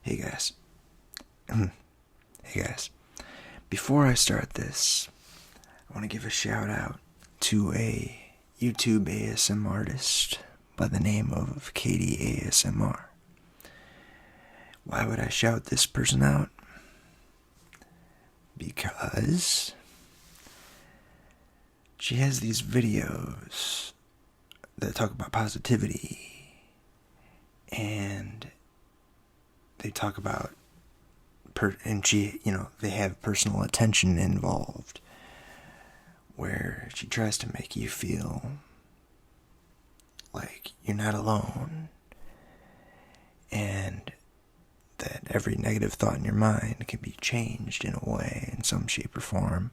Hey guys. Hey guys. Before I start this, I want to give a shout out to a YouTube ASM artist by the name of Katie ASMR. Why would I shout this person out? Because she has these videos that talk about positivity, and they talk about they have personal attention involved, where she tries to make you feel like you're not alone, and that every negative thought in your mind can be changed in a way, in some shape or form.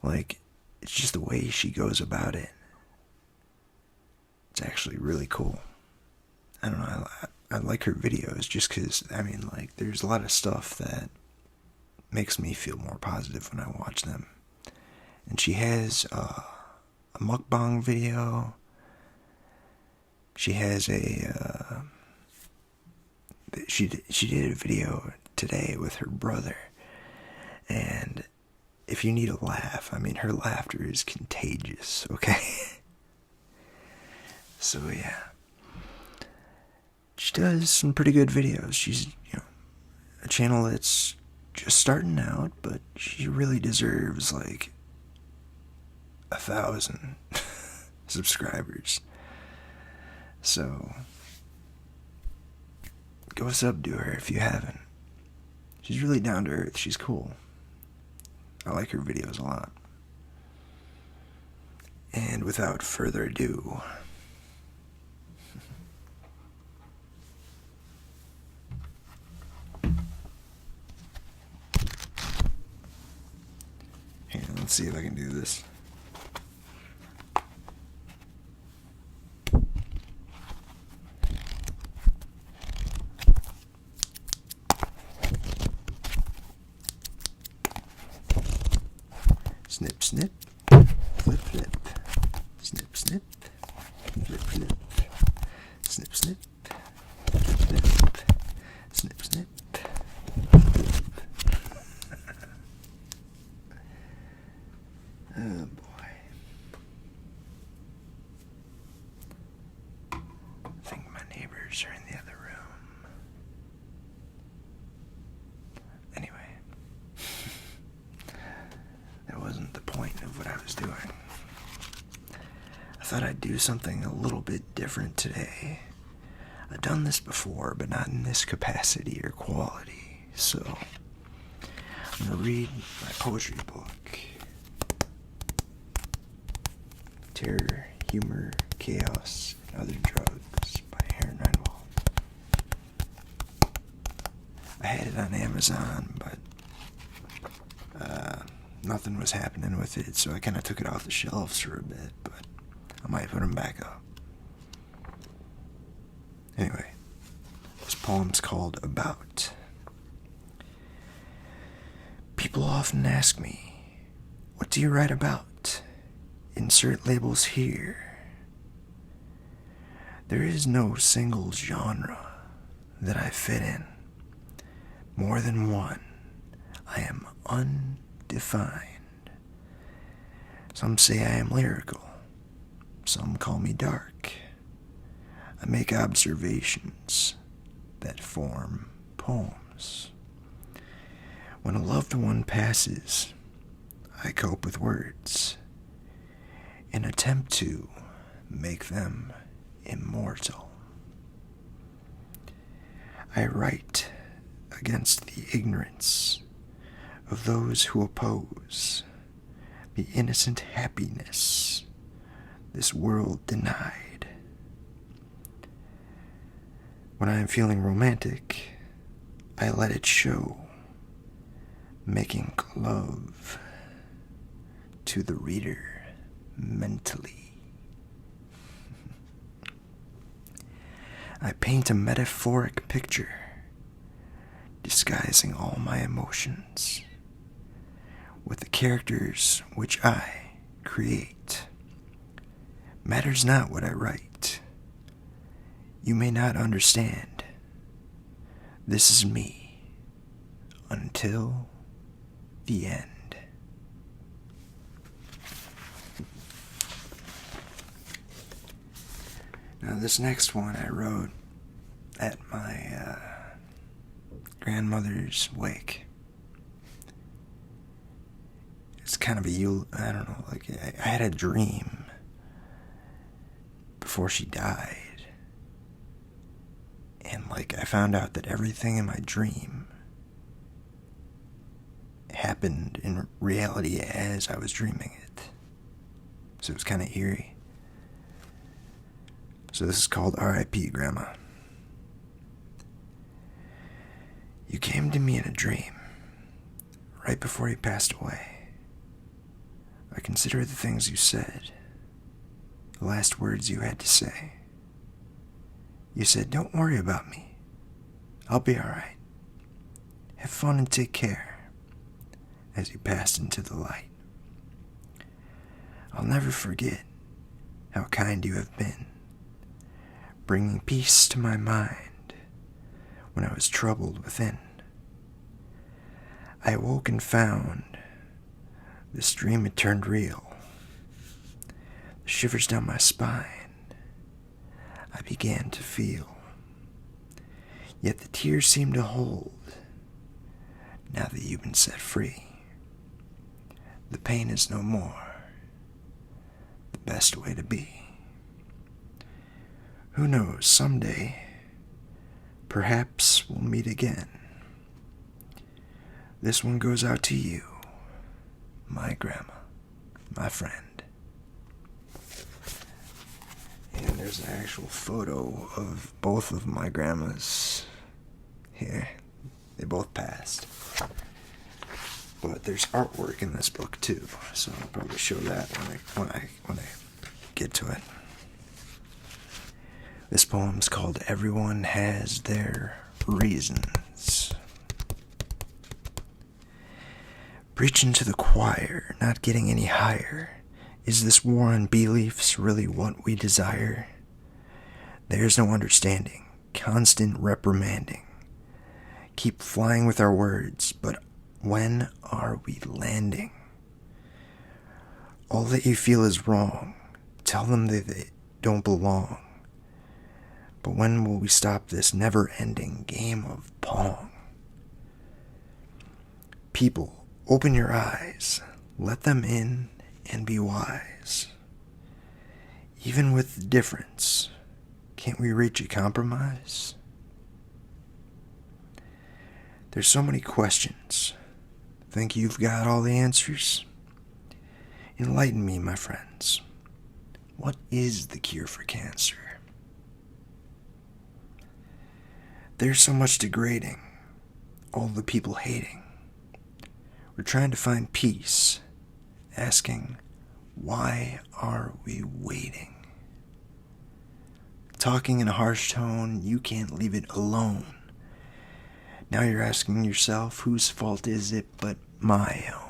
Like, it's just the way she goes about it. It's actually really cool. I don't know, I like her videos just because, there's a lot of stuff that makes me feel more positive when I watch them. And she has a mukbang video. She has she did a video today with her brother. And if you need a laugh, her laughter is contagious, okay? So yeah. She does some pretty good videos. She's, a channel that's just starting out, but she really deserves, 1,000 subscribers. So, go sub to her if you haven't. She's really down to earth. She's cool. I like her videos a lot. And without further ado, let's see if I can do this. Snip, snip, flip, flip. Snip, snip, flip, flip. Snip, snip, flip. Snip, snip, flip. Oh boy. I think my neighbors are in the other room. Anyway. That wasn't the point of what I was doing. I thought I'd do something a little bit different today. I've done this before, but not in this capacity or quality. So, I'm going to read my poetry book. Terror, Humor, Chaos, and Other Drugs by Aaron Reinwald. I had it on Amazon, but nothing was happening with it, so I kind of took it off the shelves for a bit, but I might put them back up. Anyway, this poem's called About. People often ask me, what do you write about? Insert labels here. There is no single genre that I fit in. More than one, I am undefined. Some say I am lyrical. Some call me dark. I make observations that form poems. When a loved one passes, I cope with words, an attempt to make them immortal. I write against the ignorance of those who oppose the innocent happiness this world denied. When I am feeling romantic, I let it show, making love to the reader mentally. I paint a metaphoric picture, disguising all my emotions with the characters which I create. Matters not what I write. You may not understand This is me until the end. Now, this next one I wrote at my grandmother's wake. It's kind of I don't know, like I had a dream before she died. And like I found out that everything in my dream happened in reality as I was dreaming it. So it was kind of eerie. So this is called R.I.P. Grandma. You came to me in a dream, right before you passed away. I consider the things you said, the last words you had to say. You said, "Don't worry about me. I'll be alright. Have fun and take care," as you passed into the light. I'll never forget how kind you have been, bringing peace to my mind when I was troubled within. I awoke and found this dream had turned real. The shivers down my spine I began to feel, yet the tears seemed to hold now that you've been set free. The pain is no more, the best way to be. Who knows, someday, perhaps we'll meet again. This one goes out to you, my grandma, my friend. And there's an actual photo of both of my grandmas here. They both passed. But there's artwork in this book too, so I'll probably show that when I get to it. This poem's called Everyone Has Their Reasons. Preaching to the choir, not getting any higher. Is this war on beliefs really what we desire? There's no understanding, constant reprimanding. Keep flying with our words, but when are we landing? All that you feel is wrong. Tell them that they don't belong. But when will we stop this never-ending game of Pong? People, open your eyes. Let them in and be wise. Even with the difference, can't we reach a compromise? There's so many questions. Think you've got all the answers? Enlighten me, my friends. What is the cure for cancer? There's so much degrading, all the people hating. We're trying to find peace, asking, why are we waiting? Talking in a harsh tone, you can't leave it alone. Now you're asking yourself, whose fault is it but my own?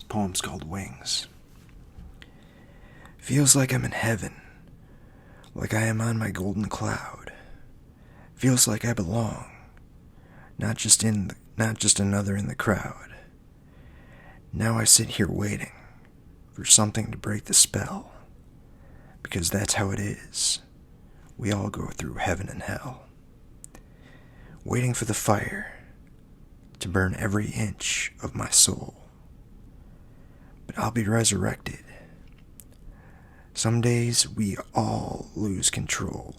Poem's called Wings. Feels like I'm in heaven, like I am on my golden cloud. Feels like I belong, not just another in the crowd. Now I sit here waiting for something to break the spell, because that's how it is. We all go through heaven and hell, waiting for the fire to burn every inch of my soul. But I'll be resurrected. Some days we all lose control.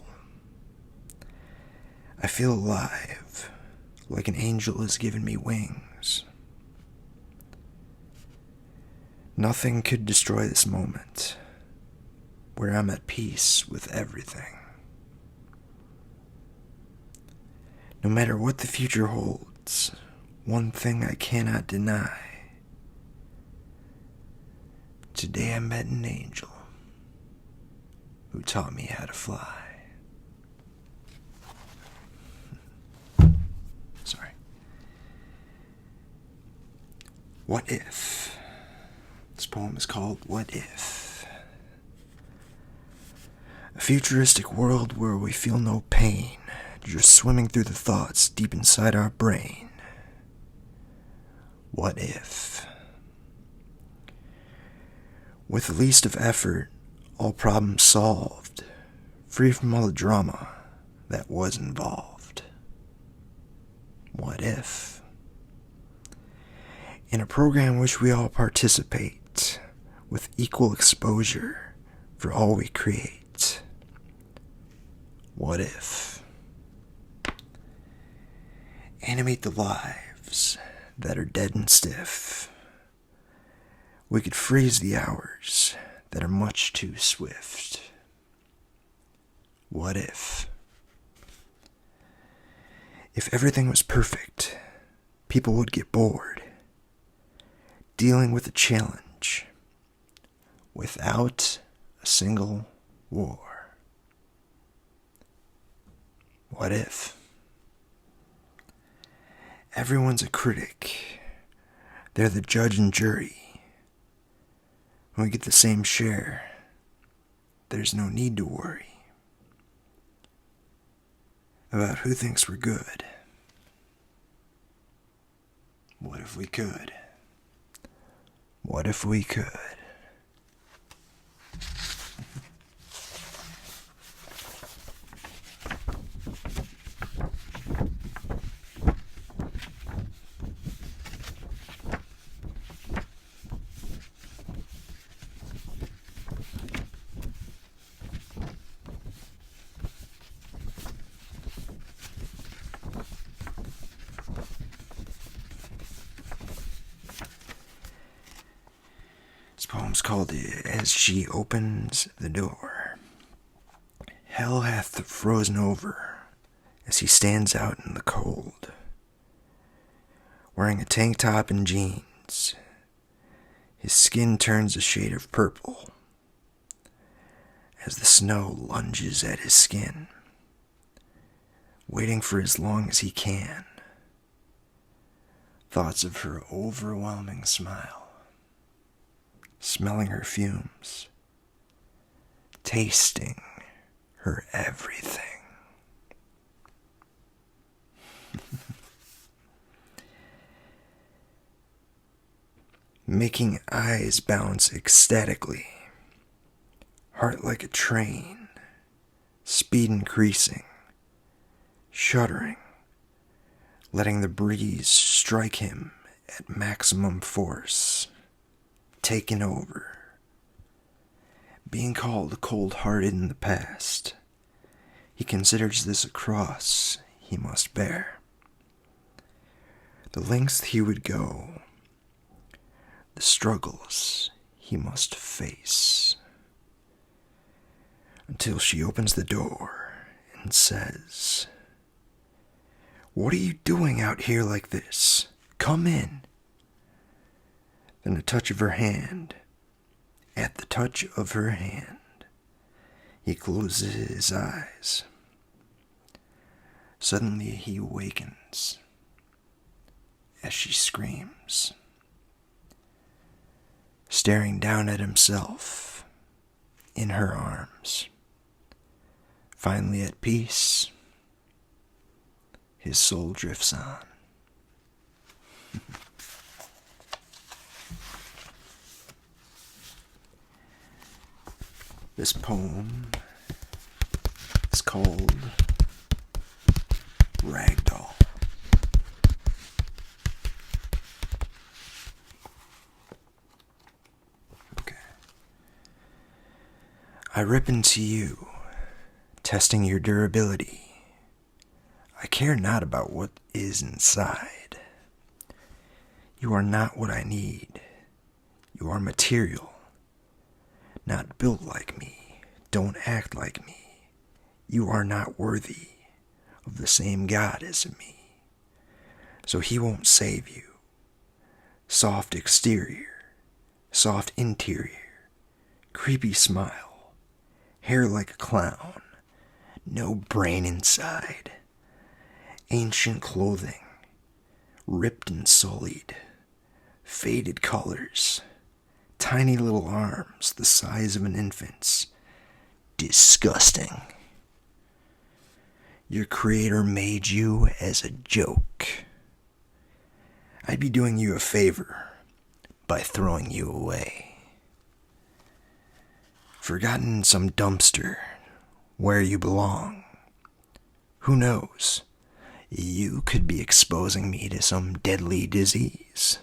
I feel alive, like an angel has given me wings. Nothing could destroy this moment, where I'm at peace with everything. No matter what the future holds, one thing I cannot deny. Today I met an angel who taught me how to fly. What if? This poem is called What If? A futuristic world where we feel no pain, just swimming through the thoughts deep inside our brain. What if? With the least of effort, all problems solved, free from all the drama that was involved. What if? In a program which we all participate, with equal exposure for all we create. What if? Animate the lives that are dead and stiff. We could freeze the hours that are much too swift. What if? If everything was perfect, people would get bored, dealing with a challenge without a single war. What if? Everyone's a critic. They're the judge and jury. When we get the same share, there's no need to worry about who thinks we're good. What if we could? What if we could? This poem's called As She Opens the Door. Hell hath frozen over as he stands out in the cold, wearing a tank top and jeans. His skin turns a shade of purple as the snow lunges at his skin, waiting for as long as he can. Thoughts of her overwhelming smile, smelling her fumes, tasting her everything. Making eyes bounce ecstatically, heart like a train, speed increasing, shuddering, letting the breeze strike him at maximum force. Taken over, being called cold-hearted in the past, he considers this a cross he must bear. The lengths he would go, the struggles he must face, until she opens the door and says, "What are you doing out here like this? Come in." Then a touch of her hand, at the touch of her hand, he closes his eyes. Suddenly he awakens as she screams, staring down at himself in her arms. Finally at peace, his soul drifts on. This poem is called Ragdoll. Okay. I rip into you, testing your durability. I care not about what is inside. You are not what I need. You are material. Not built like me, don't act like me. You are not worthy of the same God as me, so he won't save you. Soft exterior, soft interior, creepy smile, hair like a clown, no brain inside, ancient clothing, ripped and sullied, faded colors, tiny little arms the size of an infant's. Disgusting. Your creator made you as a joke. I'd be doing you a favor by throwing you away. Forgotten in some dumpster where you belong. Who knows? You could be exposing me to some deadly disease.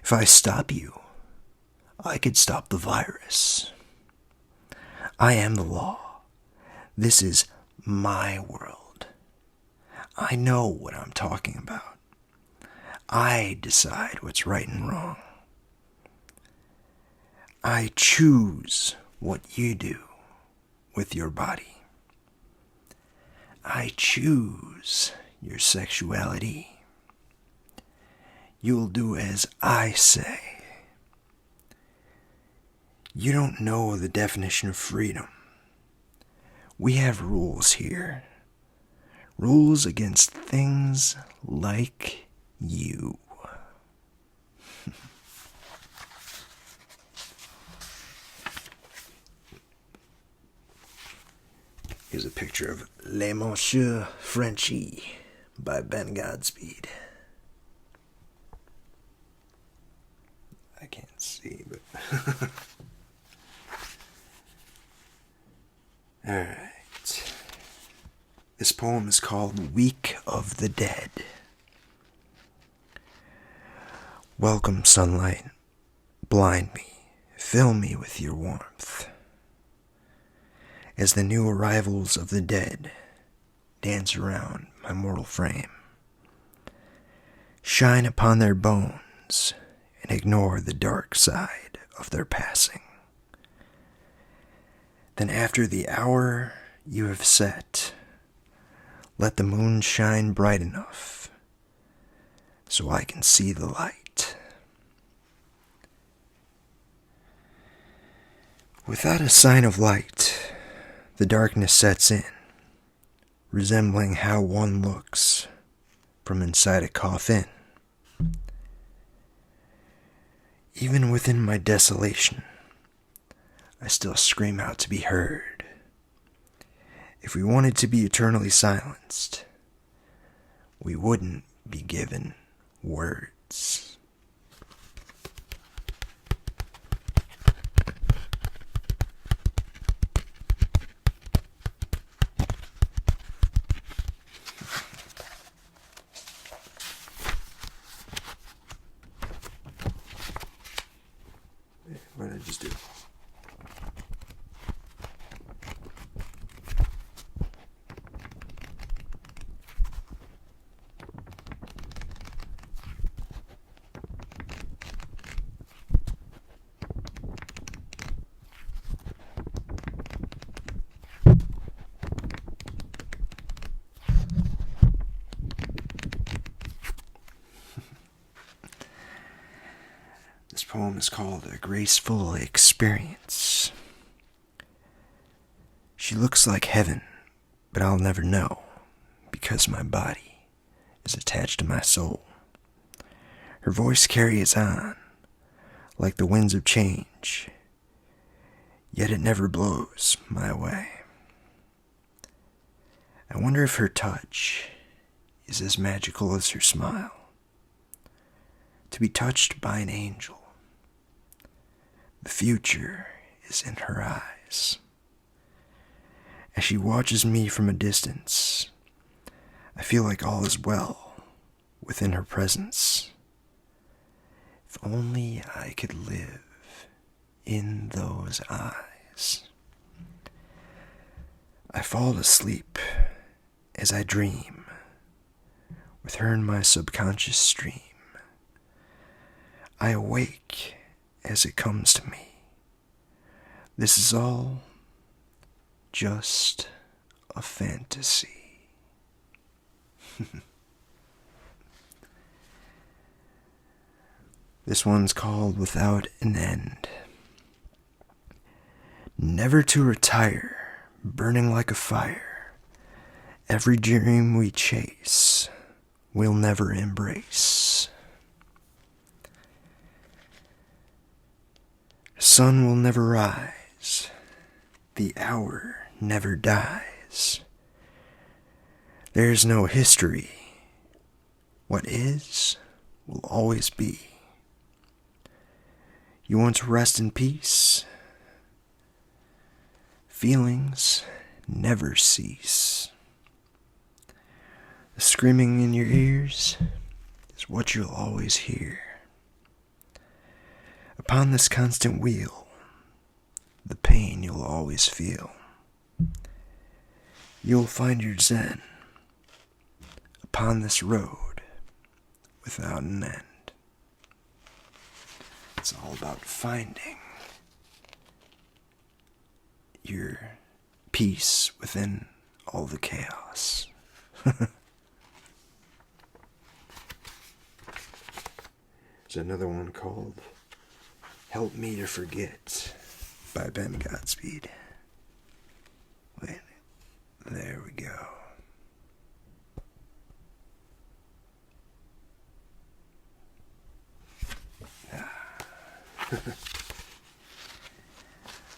If I stop you, I could stop the virus. I am the law. This is my world. I know what I'm talking about. I decide what's right and wrong. I choose what you do with your body. I choose your sexuality. You'll do as I say. You don't know the definition of freedom. We have rules here. Rules against things like you. Here's a picture of Le Monsieur Frenchie by Ben Godspeed. I can't see, but... Alright. This poem is called Week of the Dead. Welcome, sunlight. Blind me. Fill me with your warmth. As the new arrivals of the dead dance around my mortal frame, shine upon their bones and ignore the dark side of their passing. Then after the hour you have set, let the moon shine bright enough so I can see the light. Without a sign of light, the darkness sets in, resembling how one looks from inside a coffin. Even within my desolation, I still scream out to be heard. If we wanted to be eternally silenced, we wouldn't be given words. What did I just do? This poem is called A Graceful Experience. She looks like heaven, but I'll never know because my body is attached to my soul. Her voice carries on like the winds of change, yet it never blows my way. I wonder if her touch is as magical as her smile. To be touched by an angel. The future is in her eyes. As she watches me from a distance, I feel like all is well within her presence. If only I could live in those eyes. I fall asleep as I dream, with her in my subconscious stream. I awake as it comes to me. This is all just a fantasy. This one's called Without an End. Never to retire, burning like a fire. Every dream we chase, we'll never embrace. sun will never rise. The hour never dies. There's no history. What is will always be. You want to rest in peace? Feelings never cease. The screaming in your ears is what you'll always hear. Upon this constant wheel, the pain you'll always feel. You'll find your zen upon this road without an end. It's all about finding your peace within all the chaos. There's another one called Help Me to Forget by Ben Godspeed. Wait, there we go.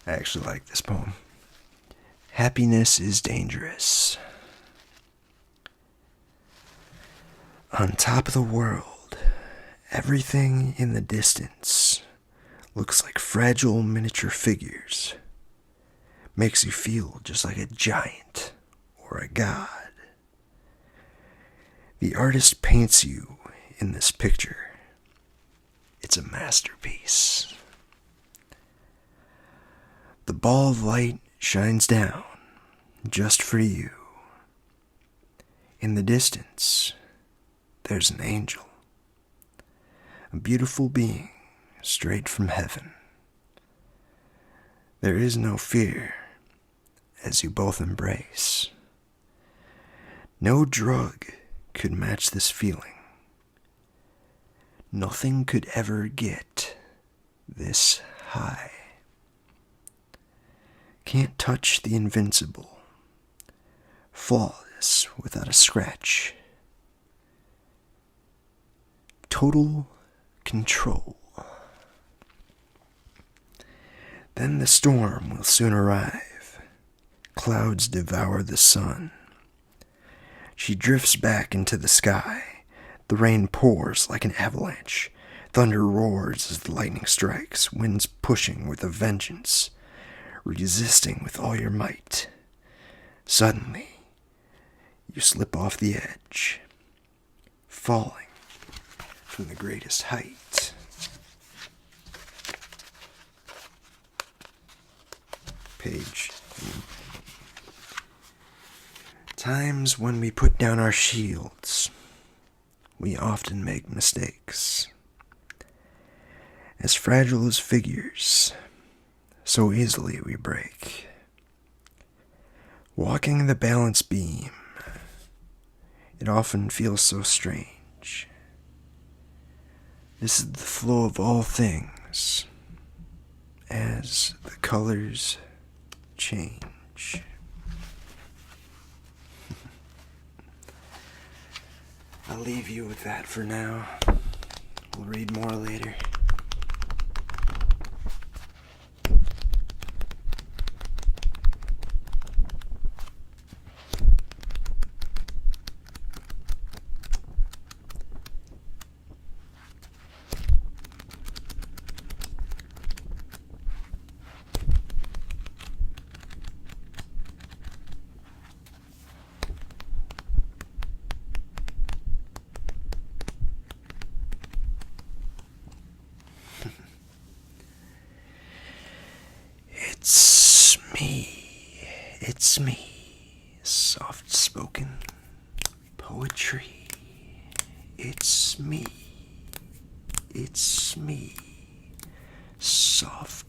I actually like this poem. Happiness is dangerous. On top of the world, everything in the distance looks like fragile miniature figures. Makes you feel just like a giant or a god. The artist paints you in this picture. It's a masterpiece. The ball of light shines down just for you. In the distance, there's an angel, a beautiful being straight from heaven. There is no fear as you both embrace. No drug could match this feeling. Nothing could ever get this high. Can't touch the invincible, flawless without a scratch. Total control. Then the storm will soon arrive. Clouds devour the sun. She drifts back into the sky. The rain pours like an avalanche. Thunder roars as the lightning strikes. Winds pushing with a vengeance. Resisting with all your might. Suddenly, you slip off the edge. Falling from the greatest height. Page. Times when we put down our shields, we often make mistakes. As fragile as figures, so easily we break. Walking the balance beam, it often feels so strange. This is the flow of all things as the colors change. I'll leave you with that for now. We'll read more later. It's me, soft spoken poetry. It's me, soft